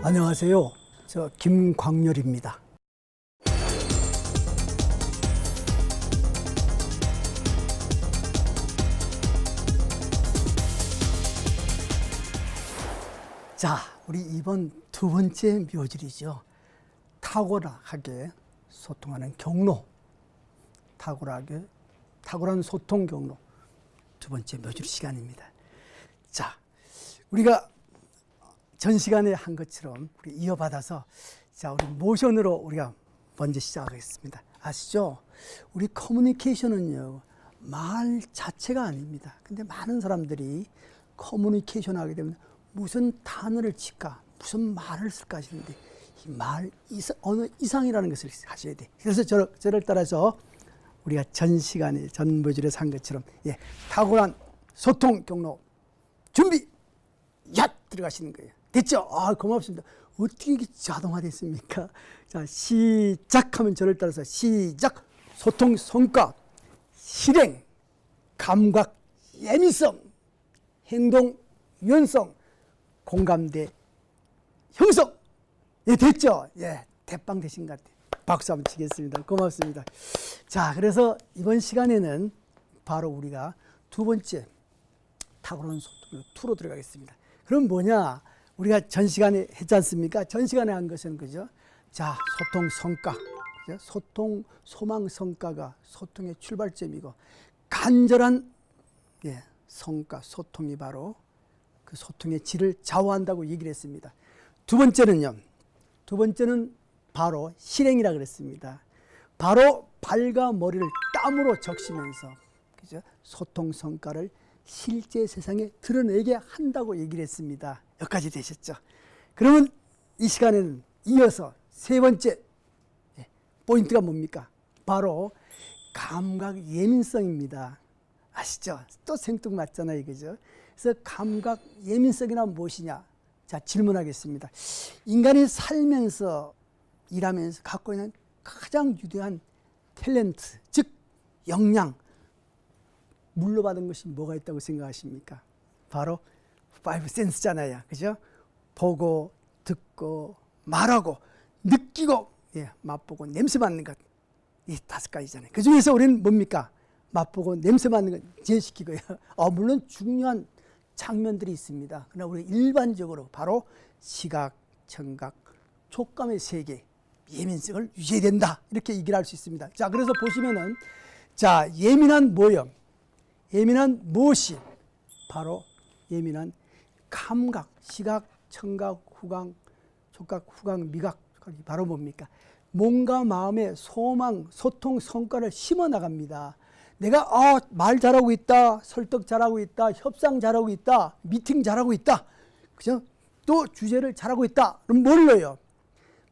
안녕하세요. 저 김광렬입니다. 자, 우리 이번 두 번째 묘질이죠. 탁월하게 소통하는 경로. 탁월한 소통 경로. 두 번째 묘질 시간입니다. 자, 우리가 전 시간에 한 것처럼 우리 이어받아서 자, 우리 모션으로 우리가 먼저 시작하겠습니다. 아시죠? 우리 커뮤니케이션은요, 말 자체가 아닙니다. 근데 많은 사람들이 커뮤니케이션 하게 되면 무슨 단어를 칠까, 무슨 말을 쓸까 하시는데 이 말 어느 이상이라는 것을 하셔야 돼. 그래서 저를 따라서 우리가 전 시간에 전 모듈에서 한 것처럼 탁월한 소통 경로 준비 야 들어가시는 거예요. 됐죠? 아, 고맙습니다. 어떻게 이게 자동화됐습니까? 자, 시작하면 저를 따라서 시작. 소통 성과, 실행, 감각, 예민성, 행동, 유연성, 공감대, 형성. 예, 됐죠? 예, 대빵 되신 것 같아요. 박수 한번 치겠습니다. 고맙습니다. 자, 그래서 이번 시간에는 바로 우리가 두 번째 탁월한 소통으로 2로 들어가겠습니다. 그럼 뭐냐? 우리가 전 시간에 했지 않습니까? 전 시간에 한 것은 그죠? 자, 소통 성과. 그죠? 소통, 소망 성과가 소통의 출발점이고, 간절한 성과, 소통이 바로 그 소통의 질을 좌우한다고 얘기를 했습니다. 두 번째는요. 두 번째는 바로 실행이라 그랬습니다. 바로 발과 머리를 땀으로 적시면서 그죠? 소통 성과를 실제 세상에 드러내게 한다고 얘기를 했습니다. 여기까지 되셨죠? 그러면 이 시간에는 이어서 세 번째 포인트가 뭡니까? 바로 감각 예민성입니다. 아시죠? 또 생뚱맞잖아요. 그죠? 그래서 감각 예민성이란 무엇이냐? 자, 질문하겠습니다. 인간이 살면서 일하면서 갖고 있는 가장 유대한 탤런트, 즉 역량, 물려받은 것이 뭐가 있다고 생각하십니까? 바로 5 센스잖아요. 그죠? 보고, 듣고, 말하고, 느끼고, 맛보고, 냄새 맡는 것. 이 5가지잖아요. 그 중에서 우리는 뭡니까? 맛보고, 냄새 맡는 것 제시키고요. 물론 중요한 장면들이 있습니다. 그러나 우리 일반적으로 바로 시각, 청각, 촉감의 세계, 예민성을 유지해야 된다. 이렇게 얘기를 할 수 있습니다. 자, 그래서 보시면은, 자, 예민한 뭐요? 예민한 무엇이? 바로 예민한 감각, 시각, 청각, 후각, 촉각, 후각, 미각, 바로 뭡니까? 몸과 마음의 소망, 소통, 성과를 심어 나갑니다. 내가 말 잘하고 있다, 설득 잘하고 있다, 협상 잘하고 있다, 미팅 잘하고 있다, 그죠? 또 주제를 잘하고 있다. 그럼 뭘로요?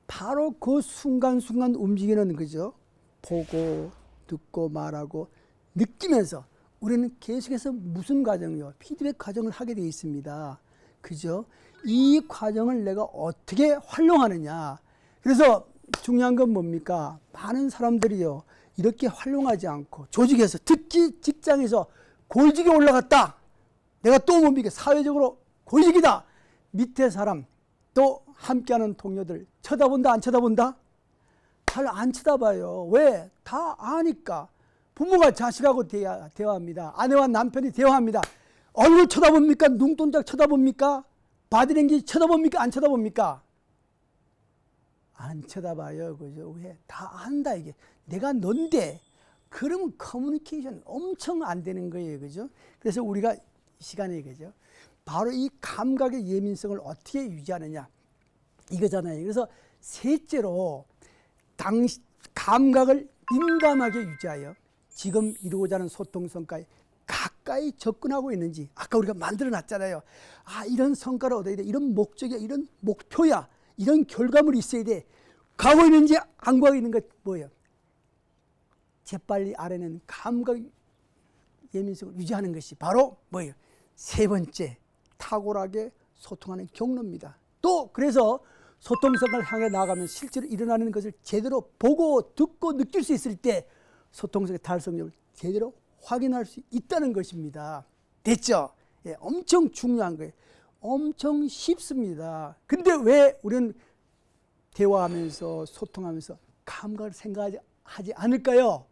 바로 그 순간순간 움직이는 그죠? 보고, 듣고, 말하고, 느끼면서 우리는 계속해서 무슨 과정이요? 피드백 과정을 하게 되어 있습니다. 그죠? 이 과정을 내가 어떻게 활용하느냐. 그래서 중요한 건 뭡니까? 많은 사람들이요, 이렇게 활용하지 않고 조직에서, 특히 직장에서 골직에 올라갔다. 내가 또 뭡니까? 사회적으로 골직이다. 밑에 사람, 또 함께하는 동료들 쳐다본다, 안 쳐다본다? 잘 안 쳐다봐요. 왜? 다 아니까. 부모가 자식하고 대화합니다. 아내와 남편이 대화합니다. 얼굴 쳐다봅니까? 눈동자 쳐다봅니까? 바디랭귀지 쳐다봅니까? 안 쳐다봅니까? 안 쳐다봐요. 그죠? 왜? 다 안다, 이게. 내가 넌데. 그러면 커뮤니케이션 엄청 안 되는 거예요. 그죠? 그래서 우리가 이 시간에, 그죠? 바로 이 감각의 예민성을 어떻게 유지하느냐. 이거잖아요. 그래서 셋째로, 감각을 민감하게 유지하여 지금 이루고자 하는 소통 성과에 가까이 접근하고 있는지, 아까 우리가 만들어 놨잖아요. 이런 성과를 얻어야 돼. 이런 목적이야. 이런 목표야. 이런 결과물이 있어야 돼. 가고 있는지 안 가고 있는 것 뭐예요? 재빨리 아래는 감각 예민성을 유지하는 것이 바로 뭐예요? 세 번째, 탁월하게 소통하는 경로입니다. 또 그래서 소통성을 향해 나아가면 실제로 일어나는 것을 제대로 보고 듣고 느낄 수 있을 때 소통성의 달성력을 제대로 확인할 수 있다는 것입니다. 됐죠? 엄청 중요한 거예요. 엄청 쉽습니다. 근데 왜 우리는 대화하면서 소통하면서 감각을 생각하지 않을까요?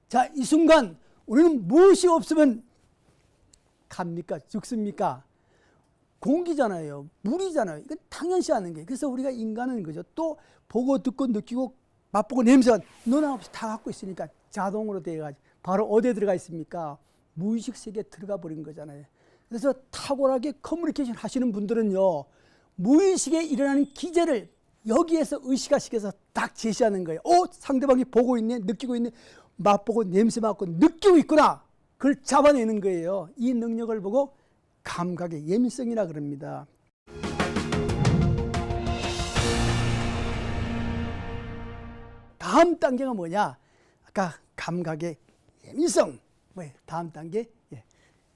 자, 이 순간 우리는 무엇이 없으면 갑니까? 죽습니까? 공기잖아요. 물이잖아요. 이건 당연시 하는 거예요. 그래서 우리가 인간은 그죠. 또 보고 듣고 느끼고 맛보고 냄새 너나 없이 다 갖고 있으니까 자동으로 돼가지고 바로 어디에 들어가 있습니까? 무의식 세계에 들어가 버린 거잖아요. 그래서 탁월하게 커뮤니케이션 하시는 분들은요, 무의식에 일어나는 기제를 여기에서 의식화시켜서 딱 제시하는 거예요. 상대방이 보고 있네, 느끼고 있네, 맛보고 냄새 맡고 느끼고 있구나. 그걸 잡아내는 거예요. 이 능력을 보고 감각의 예민성이라 그럽니다. 다음 단계가 뭐냐? 아까 감각의 예민성. 뭐예요? 다음 단계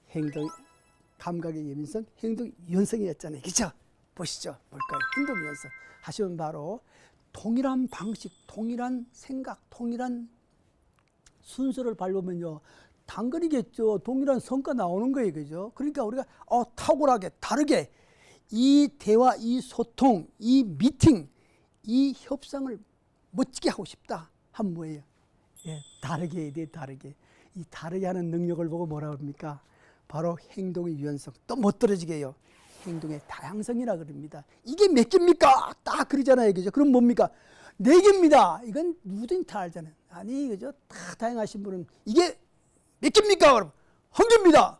행동, 감각의 예민성, 행동 유연성이었잖아요. 그렇죠? 보시죠. 뭘까요? 행동 유연성 하시면 바로 동일한 방식, 동일한 생각, 동일한 순서를 밟으면요, 당근이겠죠. 동일한 성과 나오는 거예요. 그죠? 그러니까 우리가 탁월하게 다르게 이 대화, 이 소통, 이 미팅, 이 협상을 멋지게 하고 싶다 하면 뭐예요? 다르게 해야 돼. 다르게. 이 다르게 하는 능력을 보고 뭐라 그럽니까? 바로 행동의 유연성. 또 못 떨어지게 해요. 행동의 다양성이라 그럽니다. 이게 몇 개입니까? 딱 그러잖아요. 그죠? 그럼 뭡니까? 4개입니다. 이건 누구든지 다 알잖아요. 아니, 그죠? 다 다양하신 분은 이게 몇 개입니까? 그럼 1개입니다.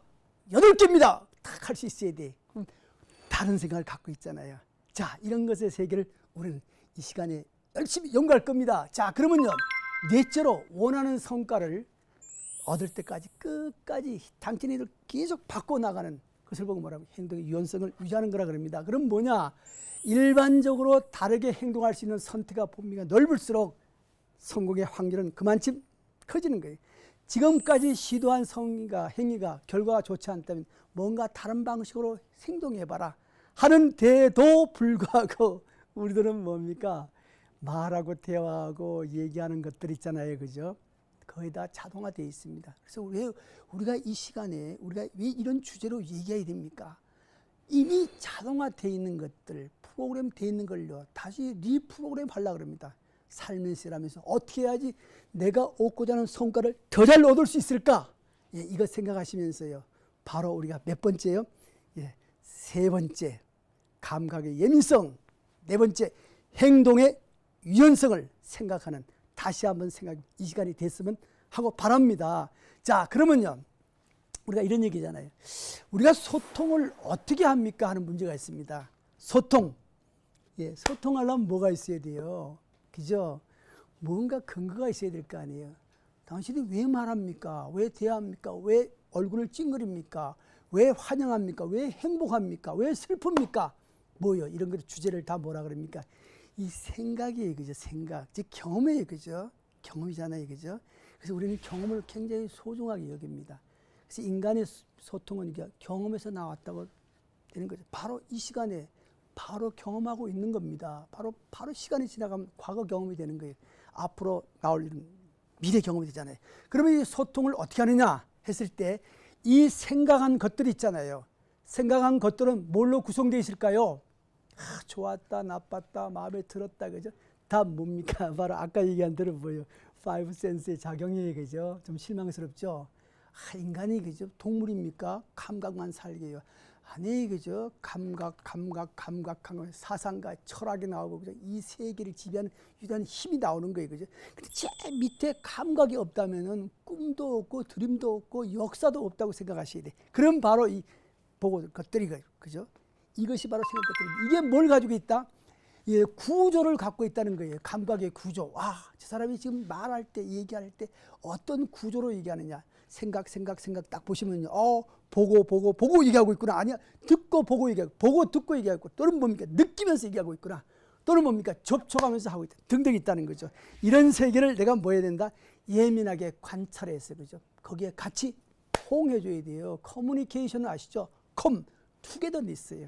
8개입니다. 딱 할 수 있어야 돼. 그럼 다른 생각을 갖고 있잖아요. 자, 이런 것의 세계를 우리는 이 시간에 열심히 연구할 겁니다. 자, 그러면요, 넷째로 원하는 성과를 얻을 때까지 끝까지 당신이들 계속 바꿔나가는 것을 보고 뭐라고? 행동의 유연성을 유지하는 거라 그럽니다. 그럼 뭐냐? 일반적으로 다르게 행동할 수 있는 선택과 범위가 넓을수록 성공의 확률은 그만큼 커지는 거예요. 지금까지 시도한 행위가 결과가 좋지 않다면 뭔가 다른 방식으로 행동해봐라 하는데도 불구하고 우리들은 뭡니까? 말하고 대화하고 얘기하는 것들 있잖아요. 그죠? 거의 다 자동화되어 있습니다. 그래서 왜 우리가 이 시간에 우리가 왜 이런 주제로 얘기해야 됩니까? 이미 자동화되어 있는 것들, 프로그램되어 있는 걸요, 다시 리프로그램 하려고 합니다. 살면서 일하면서 어떻게 해야지 내가 얻고자 하는 성과를 더 잘 얻을 수 있을까? 이거 생각하시면서요, 바로 우리가 몇 번째요? 3번째, 감각의 예민성. 4번째, 행동의 유연성을 생각하는, 다시 한번 이 시간이 됐으면 하고 바랍니다. 자, 그러면요, 우리가 이런 얘기잖아요. 우리가 소통을 어떻게 합니까? 하는 문제가 있습니다. 소통. 소통하려면 뭐가 있어야 돼요? 그죠? 뭔가 근거가 있어야 될 거 아니에요. 당신이 왜 말합니까? 왜 대합니까? 왜 얼굴을 찡그립니까? 왜 환영합니까? 왜 행복합니까? 왜 슬픕니까? 뭐요? 이런 것 주제를 다 뭐라 그럽니까? 이 생각이에요. 그죠? 생각. 즉 경험이에요. 그죠? 경험이잖아요. 그죠? 그래서 우리는 경험을 굉장히 소중하게 여깁니다. 그래서 인간의 소통은 이게 경험에서 나왔다고 되는 거죠. 바로 이 시간에 바로 경험하고 있는 겁니다. 바로 시간이 지나가면 과거 경험이 되는 거예요. 앞으로 나올 일은 미래 경험이 되잖아요. 그러면 이 소통을 어떻게 하느냐 했을 때 이 생각한 것들이 있잖아요. 생각한 것들은 뭘로 구성되어 있을까요? 좋았다, 나빴다, 마음에 들었다, 그죠? 다 뭡니까? 바로 아까 얘기한 대로 뭐예요? 5 센스의 작용이에요, 그죠? 좀 실망스럽죠? 인간이 그죠? 동물입니까? 감각만 살게요. 아니, 그죠? 감각, 사상과 철학이 나오고, 그죠? 이 세계를 지배하는 유일한 힘이 나오는 거예요, 그죠? 근데 제일 밑에 감각이 없다면은 꿈도 없고, 드림도 없고, 역사도 없다고 생각하셔야 돼. 그럼 바로 이 보고 것들이, 그죠? 이것이 바로 생각 것들이. 이게 뭘 가지고 있다? 구조를 갖고 있다는 거예요. 감각의 구조. 저 사람이 지금 말할 때, 얘기할 때 어떤 구조로 얘기하느냐. 생각 딱 보시면요. 보고 얘기하고 있구나. 아니야. 듣고 보고 얘기하고, 보고 듣고 얘기하고, 또는 뭡니까? 느끼면서 얘기하고 있구나. 또는 뭡니까? 접촉하면서 하고 있다. 등등 있다는 거죠. 이런 세계를 내가 뭐 해야 된다? 예민하게 관찰해서, 그죠? 거기에 같이 호응해줘야 돼요. 커뮤니케이션을 아시죠? 투게더는 있어요.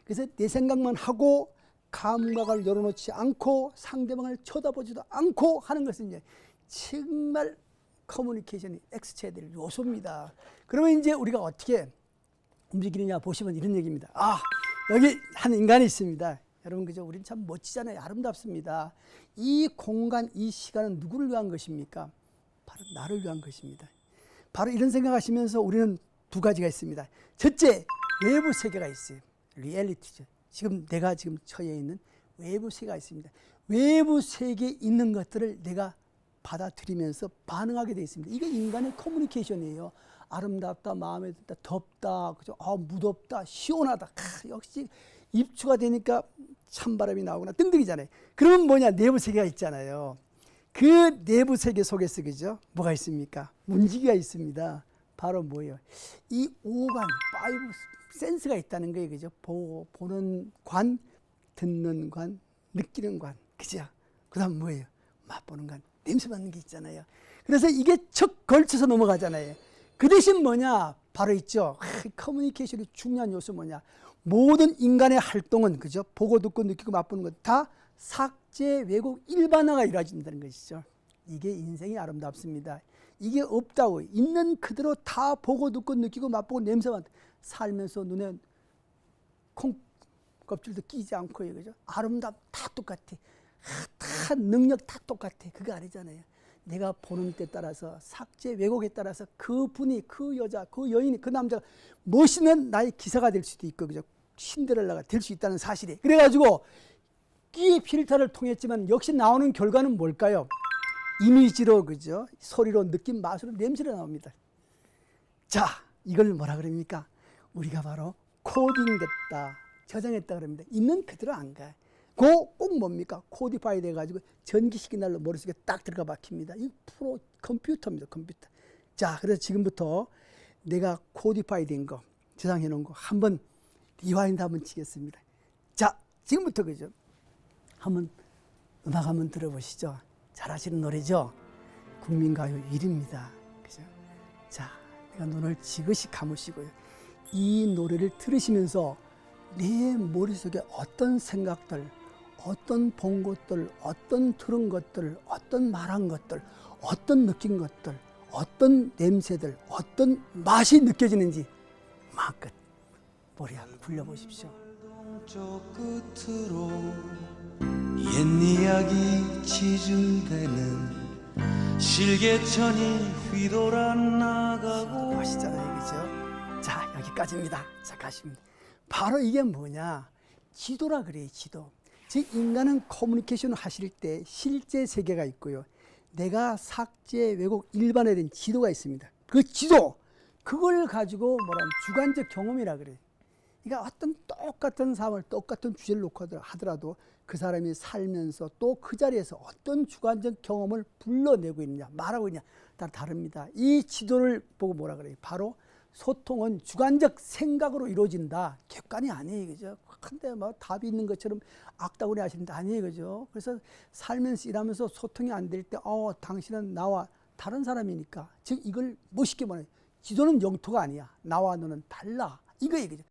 그래서 내 생각만 하고 감각을 열어놓지 않고 상대방을 쳐다보지도 않고 하는 것은 이제 정말 커뮤니케이션이 엑스쳐야 될 요소입니다. 그러면 이제 우리가 어떻게 움직이느냐 보시면 이런 얘기입니다. 여기 한 인간이 있습니다. 여러분 그죠? 우린 참 멋지잖아요. 아름답습니다. 이 공간, 이 시간은 누구를 위한 것입니까? 바로 나를 위한 것입니다. 바로 이런 생각하시면서 우리는 두 가지가 있습니다. 첫째, 외부 세계가 있어요. 리얼리티죠. 지금 내가 지금 처해 있는 외부 세계가 있습니다. 외부 세계에 있는 것들을 내가 받아들이면서 반응하게 되어 있습니다. 이게 인간의 커뮤니케이션이에요. 아름답다, 마음에 든다, 덥다, 그죠? 무덥다, 시원하다. 역시 입추가 되니까 찬바람이 나오거나 등등이잖아요. 그러면 뭐냐? 내부 세계가 있잖아요. 그 내부 세계 속에서 그죠? 뭐가 있습니까? 문지기가 있습니다. 바로 뭐예요? 이 오감, 파이브 센스가 있다는 거예요. 그죠? 보는 관, 듣는 관, 느끼는 관. 그죠? 그 다음 뭐예요? 맛보는 관, 냄새 맡는 게 있잖아요. 그래서 이게 척 걸쳐서 넘어가잖아요. 그 대신 뭐냐? 바로 있죠. 커뮤니케이션의 중요한 요소 뭐냐? 모든 인간의 활동은 그죠? 보고 듣고 느끼고 맛보는 것 다 삭제, 왜곡, 일반화가 이루어진다는 것이죠. 이게 인생이 아름답습니다. 이게 없다고 있는 그대로 다 보고 듣고 느끼고 맛보고 냄새 맡 살면서 눈에 콩 껍질도 끼지 않고 그죠? 아름답 다 똑같아. 다 능력 다 똑같아. 그거 아니잖아요. 내가 보는 때 따라서 삭제, 왜곡에 따라서 그 분이, 그 여자, 그 여인이, 그 남자가 멋있는 나의 기사가 될 수도 있고, 그죠? 신데렐라가 될 수 있다는 사실이. 그래가지고 이 필터를 통했지만 역시 나오는 결과는 뭘까요? 이미지로, 그죠? 소리로, 느낌, 맛으로, 냄새로 나옵니다. 자, 이걸 뭐라 그럽니까? 우리가 바로 코딩됐다, 저장했다 그럽니다. 있는 그대로 안 가. 꼭 뭡니까? 코디파이 돼가지고 전기식이 날로 머릿속에 딱 들어가 박힙니다. 이 컴퓨터입니다, 컴퓨터. 자, 그래서 지금부터 내가 코디파이 된 거, 저장해 놓은 거 한번 리와인드 한번 치겠습니다. 자, 지금부터 그죠? 한번 음악 한번 들어보시죠. 잘 아시는 노래죠? 국민가요 1위입니다. 그죠? 자, 내가 눈을 지그시 감으시고요. 이 노래를 들으시면서 내 머릿속에 어떤 생각들, 어떤 본 것들, 어떤 들은 것들, 어떤 말한 것들, 어떤 느낀 것들, 어떤 냄새들, 어떤 맛이 느껴지는지 마음껏 머리 한번 굴려보십시오. 저 끝으로 옛 이야기 지줄대는 실개천이 휘돌아 나가고 멋있잖아요, 그죠? 자, 여기까지입니다. 자, 가십니다. 바로 이게 뭐냐? 지도라 그래요, 지도. 즉, 인간은 커뮤니케이션을 하실 때 실제 세계가 있고요. 내가 삭제, 왜곡, 일반화된 지도가 있습니다. 그 지도, 그걸 가지고 뭐라면 주관적 경험이라 그래요. 그러니까 어떤 똑같은 삶을 똑같은 주제를 놓고 하더라도 그 사람이 살면서 또 그 자리에서 어떤 주관적 경험을 불러내고 있느냐, 말하고 있느냐, 다 다릅니다. 이 지도를 보고 뭐라 그래요? 바로 소통은 주관적 생각으로 이루어진다. 객관이 아니에요, 그죠? 근데 뭐 답이 있는 것처럼 악다구리 하시는데 아니에요, 그죠? 그래서 살면서 일하면서 소통이 안 될 때, 당신은 나와 다른 사람이니까. 즉, 이걸 멋있게 말해요. 지도는 영토가 아니야. 나와 너는 달라. 이거예요, 그죠?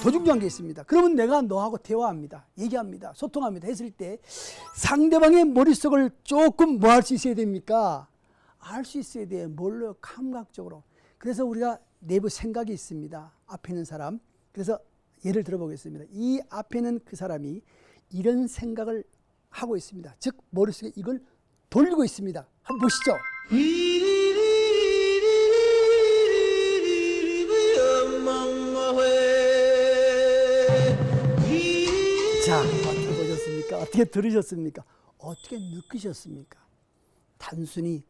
더 중요한 게 있습니다. 그러면 내가 너하고 대화합니다. 얘기합니다. 소통합니다. 했을 때 상대방의 머릿속을 조금 뭐 할 수 있어야 됩니까? 알 수 있어야 돼요. 뭘로? 감각적으로. 그래서 우리가 내부 생각이 있습니다. 앞에 있는 사람. 그래서 예를 들어보겠습니다. 이 앞에 있는 그 사람이 이런 생각을 하고 있습니다. 즉 머릿속에 이걸 돌리고 있습니다. 한번 보시죠. 자, 어떻게 보셨습니까? 어떻게 들으셨습니까? 어떻게 느끼셨습니까? 단순히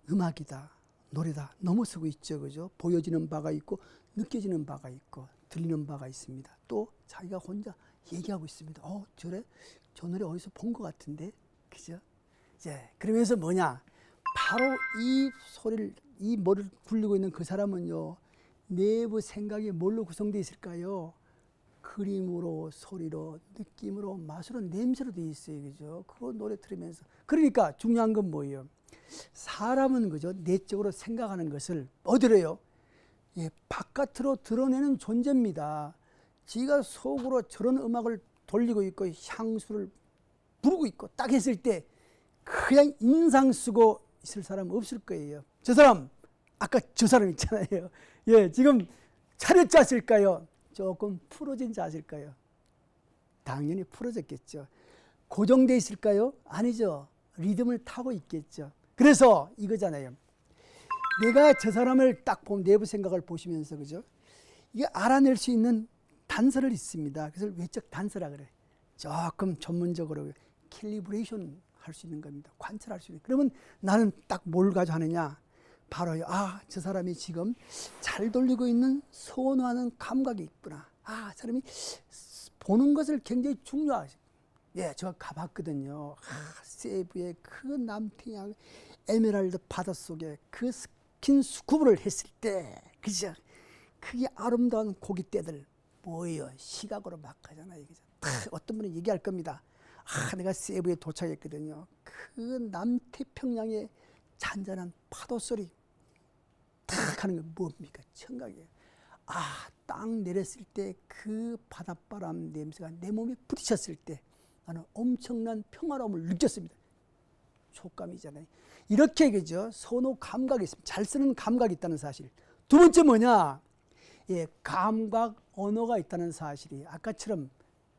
음악이다, 노래다 넘어서고 있죠, 그죠? 보여지는 바가 있고 느껴지는 바가 있고 들리는 바가 있습니다. 또 자기가 혼자 얘기하고 있습니다. 저래? 저 노래 어디서 본 것 같은데, 그죠? 이제 그러면서 뭐냐? 바로 이 소리를, 이 머리를 굴리고 있는 그 사람은요, 내부 생각이 뭘로 구성되어 있을까요? 그림으로, 소리로, 느낌으로, 맛으로, 냄새로 되어 있어요, 그죠? 그거 노래 들으면서. 그러니까 중요한 건 뭐예요? 사람은 그죠? 내적으로 생각하는 것을 어디로요? 예, 바깥으로 드러내는 존재입니다. 지가 속으로 저런 음악을 돌리고 있고 향수를 부르고 있고 딱 했을 때 그냥 인상 쓰고 있을 사람 없을 거예요. 저 사람 아까 저 사람 있잖아요. 예, 지금 차렷자실까요? 조금 풀어진 자실까요? 당연히 풀어졌겠죠. 고정돼 있을까요? 아니죠. 리듬을 타고 있겠죠. 그래서 이거잖아요. 내가 저 사람을 딱 보면 내부 생각을 보시면서 그죠? 이게 알아낼 수 있는 단서를 있습니다. 그래서 외적 단서라 그래. 조금 전문적으로 캘리브레이션 할 수 있는 겁니다. 관찰할 수 있는. 그러면 나는 딱 뭘 가지고 하느냐? 바로 저 사람이 지금 잘 돌리고 있는 선호하는 감각이 있구나. 사람이 보는 것을 굉장히 중요하죠. 예, 제가 가봤거든요. 세부의 그 남태양 에메랄드 바다 속에 그 스킨 스쿠버를 했을 때, 그죠? 그게 아름다운 고깃대들 뭐예요? 시각으로 막 가잖아요. 그죠? 어떤 분은 얘기할 겁니다. 내가 세부에 도착했거든요. 그 남태평양의 잔잔한 파도 소리 탁 하는 게 뭡니까? 청각이에요. 딱 내렸을 때 그 바닷바람 냄새가 내 몸에 부딪혔을 때 나는 엄청난 평화로움을 느꼈습니다. 촉감이잖아요. 이렇게 그죠? 선호 감각이 있습니다. 잘 쓰는 감각이 있다는 사실. 두 번째 뭐냐? 예, 감각 언어가 있다는 사실이 아까처럼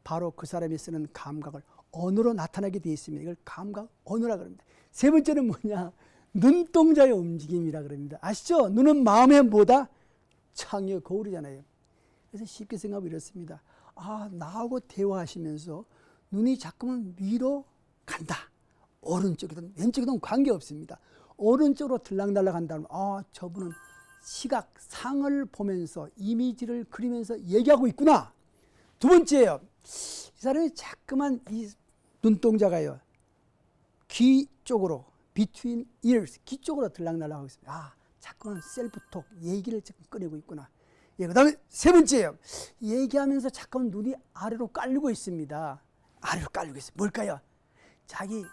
바로 그 사람이 쓰는 감각을 언어로 나타나게 되어 있습니다. 이걸 감각 언어라 그럽니다. 세 번째는 뭐냐? 눈동자의 움직임이라 그럽니다. 아시죠? 눈은 마음의 뭐다? 창의 거울이잖아요. 그래서 쉽게 생각하면 이렇습니다. 나하고 대화하시면서 눈이 자꾸만 위로 간다. 오른쪽이든 왼쪽이든 관계없습니다. 오른쪽으로 들락날락 한다면 저분은 시각, 상을 보면서 이미지를 그리면서 얘기하고 있구나. 두 번째예요. 이 사람이 자꾸만 이 눈동자가요. 귀 쪽으로 between ears, 귀 쪽으로 들락날락하고 있습니다. 자꾸만 셀프톡, 얘기를 지금 꺼내고 있구나. 예, 그 다음에 세 번째예요. 얘기하면서 자꾸만 눈이 아래로 깔리고 있습니다. 아래로 깔리고 있어요. 뭘까요? 자기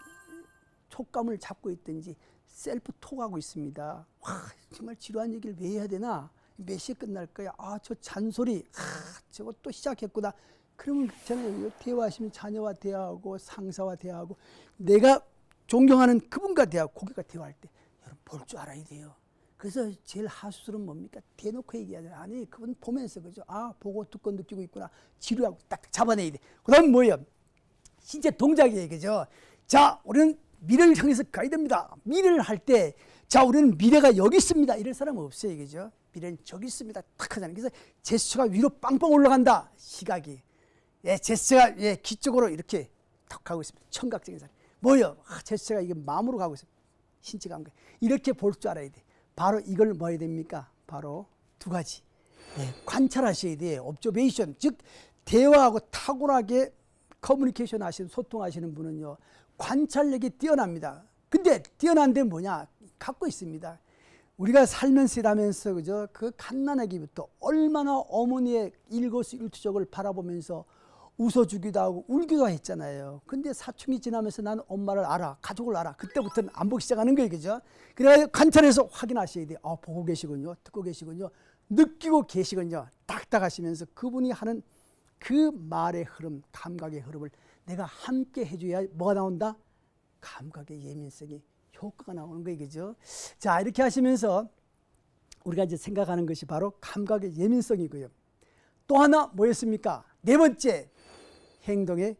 촉감을 잡고 있든지 셀프톡하고 있습니다. 정말 지루한 얘기를 왜 해야 되나? 몇 시에 끝날 거야? 저 잔소리, 저거 또 시작했구나. 그러면 저는 대화하시면 자녀와 대화하고 상사와 대화하고 내가 존경하는 그분과 대화하고 고객과 대화할 때 여러분 볼 줄 알아야 돼요. 그래서 제일 하수술은 뭡니까? 대놓고 얘기하잖아요. 아니 그분 보면서 그죠? 보고 듣고 느끼고 있구나. 지루하고 딱 잡아내야 돼. 그 다음 뭐예요? 신체 동작이에요. 그죠? 자, 우리는 미래를 향해서 가야 됩니다. 미래를 할 때, 우리는 미래가 여기 있습니다. 이럴 사람은 없어요. 그죠? 미래는 저기 있습니다. 탁 하잖아요. 그래서 제스처가 위로 빵빵 올라간다. 시각이. 예, 제스처가 귀 쪽으로 이렇게 탁 가고 있습니다. 청각적인 사람. 뭐예요? 제스처가 이게 마음으로 가고 있습니다. 신체 감각. 이렇게 볼 줄 알아야 돼. 바로 이걸 뭐 해야 됩니까? 바로 두 가지. 관찰하셔야 돼요. 옵저베이션. 즉, 대화하고 탁월하게 커뮤니케이션 하시는, 소통하시는 분은요, 관찰력이 뛰어납니다. 근데 뛰어난 데 뭐냐? 갖고 있습니다. 우리가 살면서 일하면서, 그죠? 그 갓난아기부터 얼마나 어머니의 일거수일투족을 바라보면서 웃어주기도 하고 울기도 했잖아요. 근데 사춘기 지나면서 난 엄마를 알아, 가족을 알아. 그때부터는 안 보기 시작하는 거예요. 그죠? 그래서 관찰해서 확인하셔야 돼요. 보고 계시군요. 듣고 계시군요. 느끼고 계시군요. 딱딱 하시면서 그분이 하는 그 말의 흐름, 감각의 흐름을 내가 함께 해줘야 뭐가 나온다? 감각의 예민성이 효과가 나오는 거예요. 그죠? 자, 이렇게 하시면서 우리가 이제 생각하는 것이 바로 감각의 예민성이고요. 또 하나 뭐였습니까? 네 번째, 행동의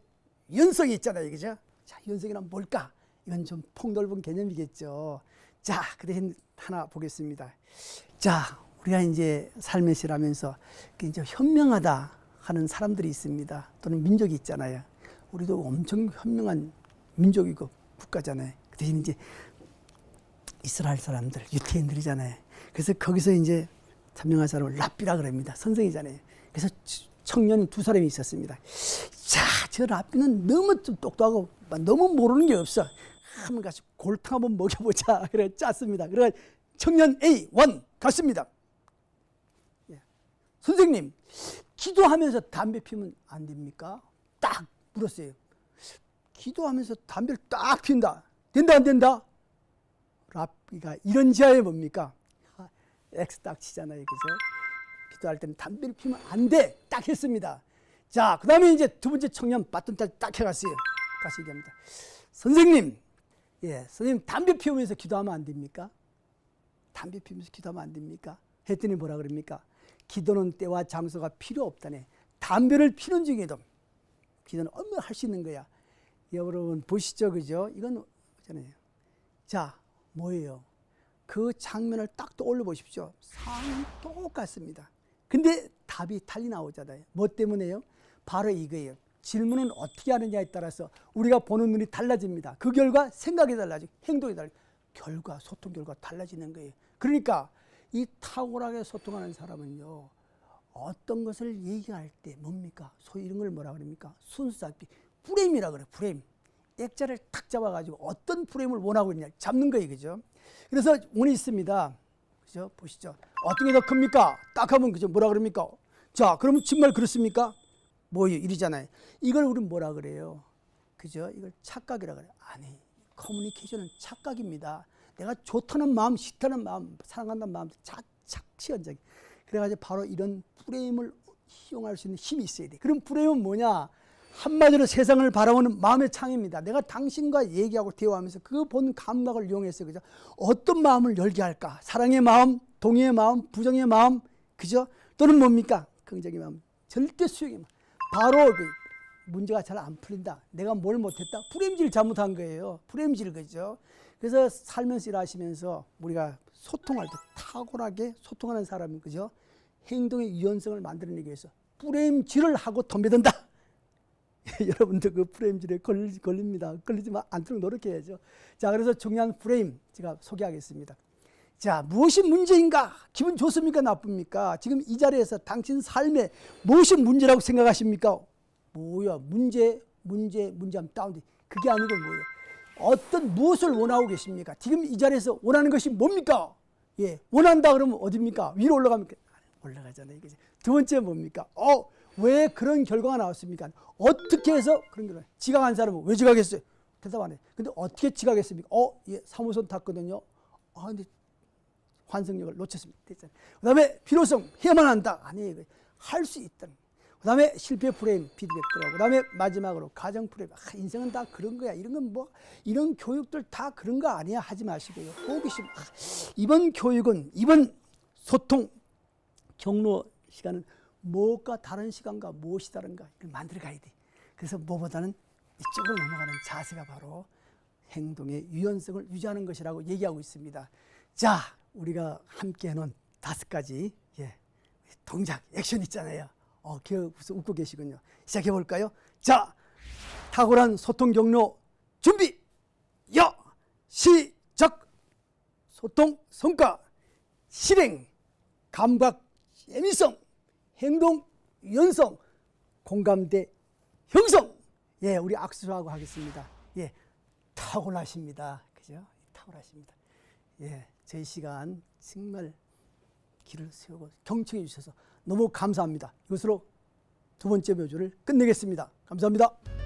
연성이 있잖아요. 그죠? 자, 연성이란 뭘까? 이건 좀 폭넓은 개념이겠죠. 자, 그 대신 하나 보겠습니다. 자, 우리가 이제 삶에서 일하면서 이제 현명하다 하는 사람들이 있습니다. 또는 민족이 있잖아요. 우리도 엄청 현명한 민족이고 국가잖아요. 그 대신 이제 이스라엘 사람들, 유태인들이잖아요. 그래서 거기서 이제 현명한 사람을 랍비라 그럽니다. 선생이잖아요. 그래서 청년 두 사람이 있었습니다. 자, 저 랍비는 너무 좀 똑똑하고 너무 모르는 게 없어. 한번 가서 골탕 한번 먹여보자. 그래 짰습니다. 그래 청년 A1 갔습니다. 선생님, 기도하면서 담배 피우면 안 됩니까? 딱 물었어요. 기도하면서 담배를 딱 피운다. 된다 안 된다? 랍비가 이런 지하에 뭡니까? X 딱 치잖아요. 그죠? 기도할 때는 담배를 피우면 안 돼. 딱 했습니다. 자, 그 다음에 이제 두 번째 청년 바톤 딱 해갔어요. 다시 얘기합니다. 선생님, 선생님 담배 피우면서 기도하면 안 됩니까? 담배 피우면서 기도하면 안 됩니까? 했더니 뭐라 그럽니까? 기도는 때와 장소가 필요 없다네. 담배를 피는 중에도 기도는 얼마나 할 수 있는 거야. 여러분 보시죠, 그죠? 이건 있잖아요. 자, 뭐예요? 그 장면을 딱 떠올려 보십시오. 상황이 똑같습니다. 근데 답이 달리 나오잖아요. 뭐 때문에요? 바로 이거예요. 질문은 어떻게 하느냐에 따라서 우리가 보는 눈이 달라집니다. 그 결과 생각이 달라지고 행동이 달라지고 결과, 소통 결과 달라지는 거예요. 그러니까 이 탁월하게 소통하는 사람은요, 어떤 것을 얘기할 때 뭡니까? 소위 이런 걸 뭐라 그럽니까? 순수 잡기. 프레임이라 그래요. 프레임. 액자를 탁 잡아가지고 어떤 프레임을 원하고 있냐 잡는 거예요. 그죠? 그래서 운이 있습니다. 그죠? 보시죠. 어떤 게 더 큽니까? 딱 하면 그죠? 뭐라 그럽니까? 자, 그러면 정말 그렇습니까? 뭐예요? 이러잖아요. 이걸 우리는 뭐라 그래요? 그죠? 이걸 착각이라 그래요. 아니, 커뮤니케이션은 착각입니다. 내가 좋다는 마음, 싫다는 마음, 사랑한다는 마음, 착시현적. 그래가지고 바로 이런 프레임을 이용할 수 있는 힘이 있어야 돼. 그럼 프레임은 뭐냐? 한마디로 세상을 바라보는 마음의 창입니다. 내가 당신과 얘기하고 대화하면서 그 본 감각을 이용해서 그죠? 어떤 마음을 열게 할까? 사랑의 마음, 동의의 마음, 부정의 마음, 그죠? 또는 뭡니까? 긍정의 마음, 절대 수용의 마음. 바로 그 문제가 잘 안 풀린다. 내가 뭘 못했다? 프레임질 잘못한 거예요. 프레임질 그죠? 그래서 살면서 일하시면서 우리가 소통할 때 탁월하게 소통하는 사람은 그죠? 행동의 유연성을 만들어내기 위해서 프레임질을 하고 덤벼든다. 여러분들 그 프레임질에 걸립니다. 걸리지 않도록 노력해야죠. 자, 그래서 중요한 프레임 제가 소개하겠습니다. 자, 무엇이 문제인가? 기분 좋습니까? 나쁩니까? 지금 이 자리에서 당신 삶에 무엇이 문제라고 생각하십니까? 뭐야? 문제하면 다운돼. 그게 아니고 뭐예요? 어떤 무엇을 원하고 계십니까? 지금 이 자리에서 원하는 것이 뭡니까? 원한다 그러면 어딥니까? 위로 올라갑니까? 올라가잖아요. 그치? 두 번째 뭡니까? 왜 그런 결과가 나왔습니까? 어떻게 해서 그런 결과? 지각한 사람은 왜 지각했어요? 대답 안 해. 근데 어떻게 지각했습니까? 사무소 탔거든요. 근데 환승역을 놓쳤습니다. 됐잖아요. 그 다음에 필요성, 해야만 한다. 아니, 할 수 있다. 그 다음에 실패 프레임, 피드백 들어가고, 그 다음에 마지막으로 가정 프레임. 인생은 다 그런 거야. 이런 건 뭐, 이런 교육들 다 그런 거 아니야. 하지 마시고요. 호기심. 이번 교육은, 이번 소통 경로 시간은 무엇과 다른 시간과 무엇이 다른가 이걸 만들어 가야 돼. 그래서 무엇보다는 이쪽으로 넘어가는 자세가 바로 행동의 유연성을 유지하는 것이라고 얘기하고 있습니다. 자, 우리가 함께 해놓은 5가지 동작, 액션 있잖아요. 기억해서 웃고 계시군요. 시작해 볼까요? 자, 탁월한 소통 경로 준비! 시작! 소통 성과, 실행, 감각, 재미성, 행동, 유연성, 공감대, 형성. 우리 악수하고 하겠습니다. 탁월하십니다. 그죠? 탁월하십니다. 저희 시간 정말 길을 세우고 경청해 주셔서 너무 감사합니다. 이것으로 두 번째 묘주를 끝내겠습니다. 감사합니다.